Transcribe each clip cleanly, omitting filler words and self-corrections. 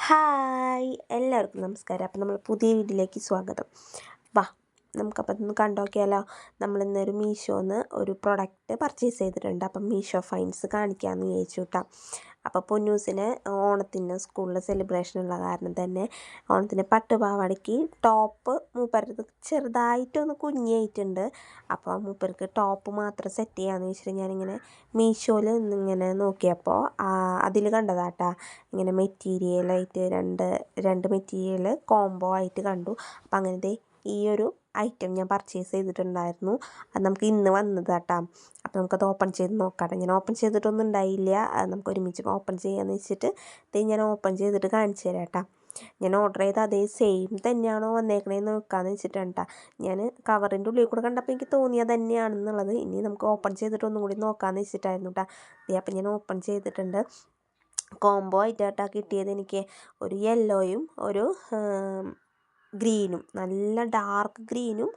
Hi എല്ലാവർക്കും നമസ്കാരം. അപ്പം നമ്മൾ പുതിയ വീഡിയോയിലേക്ക് സ്വാഗതം. വാ നമുക്കപ്പം ഒന്ന് കണ്ടോക്കിയാലോ. നമ്മളിന്നൊരു മീഷോന്ന് ഒരു പ്രൊഡക്റ്റ് പർച്ചേസ് ചെയ്തിട്ടുണ്ട്. അപ്പം മീഷോ ഫൈൻസ് കാണിക്കാമെന്ന് വിചാരിച്ചു കേട്ടോ. അപ്പോൾ പൊന്നൂസിന് ഓണത്തിന് സ്കൂളിൽ സെലിബ്രേഷൻ ഉള്ള കാരണം തന്നെ ഓണത്തിന് പട്ടുപാവാടയ്ക്ക് ടോപ്പ് മൂപ്പരത് ചെറുതായിട്ടൊന്ന് കുഞ്ഞിയായിട്ടുണ്ട്. അപ്പോൾ മൂപ്പർക്ക് ടോപ്പ് മാത്രം സെറ്റ് ചെയ്യാമെന്ന് വെച്ചിട്ട് ഞാനിങ്ങനെ മീഷോയിൽ ഇങ്ങനെ നോക്കിയപ്പോൾ അതിൽ കണ്ടതാട്ടാ. ഇങ്ങനെ മെറ്റീരിയലായിട്ട് രണ്ട് മെറ്റീരിയൽ കോംബോ ആയിട്ട് കണ്ടു. അപ്പം അങ്ങനത്തെ ഈ ഒരു ഐറ്റം ഞാൻ പർച്ചേസ് ചെയ്തിട്ടുണ്ടായിരുന്നു. അത് നമുക്ക് ഇന്ന് വന്നത് കേട്ടോ. അപ്പോൾ നമുക്കത് ഓപ്പൺ ചെയ്ത് നോക്കാം. ഞാൻ ഓപ്പൺ ചെയ്തിട്ടൊന്നും ഉണ്ടായില്ല. അത് നമുക്ക് ഒരുമിച്ച് ഓപ്പൺ ചെയ്യാമെന്ന് വെച്ചിട്ട് ഇത് ഞാൻ ഓപ്പൺ ചെയ്തിട്ട് കാണിച്ചു തരാം കേട്ടോ. ഞാൻ ഓർഡർ ചെയ്ത അതേ സെയിം തന്നെയാണോ വന്നേക്കണേന്ന് നോക്കാമെന്ന് വെച്ചിട്ടാണ് കേട്ടോ. ഞാൻ കവറിൻ്റെ ഉള്ളിൽ കൂടെ കണ്ടപ്പോൾ എനിക്ക് തോന്നിയത് തന്നെയാണെന്നുള്ളത്. ഇനി നമുക്ക് ഓപ്പൺ ചെയ്തിട്ട് ഒന്നും കൂടി നോക്കാമെന്ന് വെച്ചിട്ടായിരുന്നു കേട്ടോ. അപ്പം ഞാൻ ഓപ്പൺ ചെയ്തിട്ടുണ്ട്. കോംബോ ആയിട്ടാണ് കിട്ടിയത്. എനിക്ക് ഒരു യെല്ലോയും ഒരു ഗ്രീനും, നല്ല ഡാർക്ക് ഗ്രീനും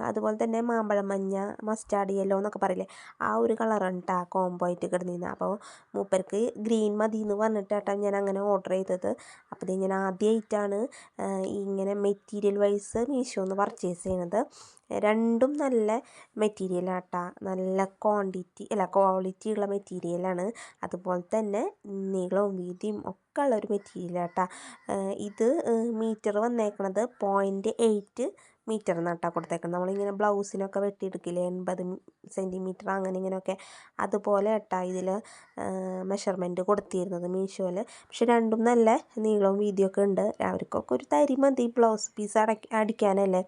അതുപോലെ തന്നെ മാമ്പഴം മഞ്ഞ, മസ്റ്റാർഡ് യെല്ലോ എന്നൊക്കെ പറയില്ലേ, ആ ഒരു കളറാണ് കേട്ടോ കോംബോ ആയിട്ട് കിടന്നിരുന്നത്. അപ്പോൾ മൂപ്പർക്ക് ഗ്രീൻ മതി എന്ന് പറഞ്ഞിട്ടാണ് ഞാൻ അങ്ങനെ ഓർഡർ ചെയ്തത്. അപ്പോൾ ഇത് ഞാൻ ആദ്യമായിട്ടാണ് ഇങ്ങനെ മെറ്റീരിയൽ വൈസ് മീഷോന്ന് പർച്ചേസ് ചെയ്യുന്നത്. രണ്ടും നല്ല മെറ്റീരിയലാട്ടാ, നല്ല ക്വാളിറ്റി ഉള്ള മെറ്റീരിയലാണ്. അതുപോലെ തന്നെ നീളവും വീതിയും ഒക്കെ ഉള്ളൊരു മെറ്റീരിയലാട്ടാ. ഇത് മീറ്റർ വന്നേക്കണത് 0.8 മീറ്റർ എന്നാട്ടാ കൊടുത്തേക്കുന്നത്. നമ്മളിങ്ങനെ ബ്ലൗസിനൊക്കെ വെട്ടിയെടുക്കില്ലേ 80 സെൻറ്റിമീറ്റർ അങ്ങനെ ഇങ്ങനെയൊക്കെ, അതുപോലെ കേട്ടാ ഇതിൽ മെഷർമെൻറ്റ് കൊടുത്തിരുന്നത് മീഷോയിൽ. പക്ഷെ രണ്ടും നല്ല നീളവും വീതിയൊക്കെ ഉണ്ട്. അവർക്കൊക്കെ ഒരു തരി മതി ബ്ലൗസ് പീസ് അടിക്കാനല്ലേ.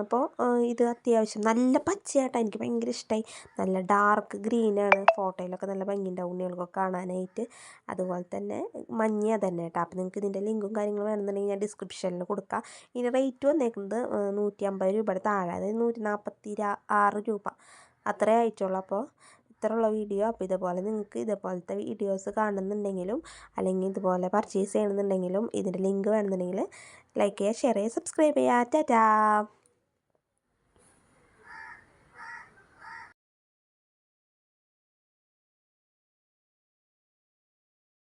അപ്പോൾ ഇത് അത്യാവശ്യം നല്ല പച്ചയായിട്ടാണ്, എനിക്ക് ഭയങ്കര ഇഷ്ടമായി. നല്ല ഡാർക്ക് ഗ്രീനാണ്, ഫോട്ടോയിലൊക്കെ നല്ല ഭംഗിയുണ്ടാവും ഉണ്ണികൾക്കൊക്കെ കാണാനായിട്ട്. അതുപോലെ തന്നെ മഞ്ഞ തന്നെ കേട്ടോ. അപ്പോൾ നിങ്ങൾക്ക് ഇതിൻ്റെ ലിങ്കും കാര്യങ്ങളും വേണമെന്നുണ്ടെങ്കിൽ ഞാൻ ഡിസ്ക്രിപ്ഷനിൽ കൊടുക്കാം. ഇതിന് റേറ്റ് വന്നേക്കുന്നത് 150 രൂപയുടെ താഴെ, അതായത് 146 രൂപ അത്രേ ആയിട്ടുള്ളൂ. അപ്പോൾ ഇത്രയുള്ള വീഡിയോ. അപ്പോൾ ഇതുപോലെ നിങ്ങൾക്ക് ഇതുപോലത്തെ വീഡിയോസ് കാണുന്നുണ്ടെങ്കിലും അല്ലെങ്കിൽ ഇതുപോലെ പർച്ചേസ് ചെയ്യണമെന്നുണ്ടെങ്കിലും ഇതിൻ്റെ ലിങ്ക് വേണമെന്നുണ്ടെങ്കിൽ ലൈക്ക് ചെയ്യുക, ഷെയർ ചെയ്യുക, സബ്സ്ക്രൈബ് ചെയ്യുക. ടാറ്റാ.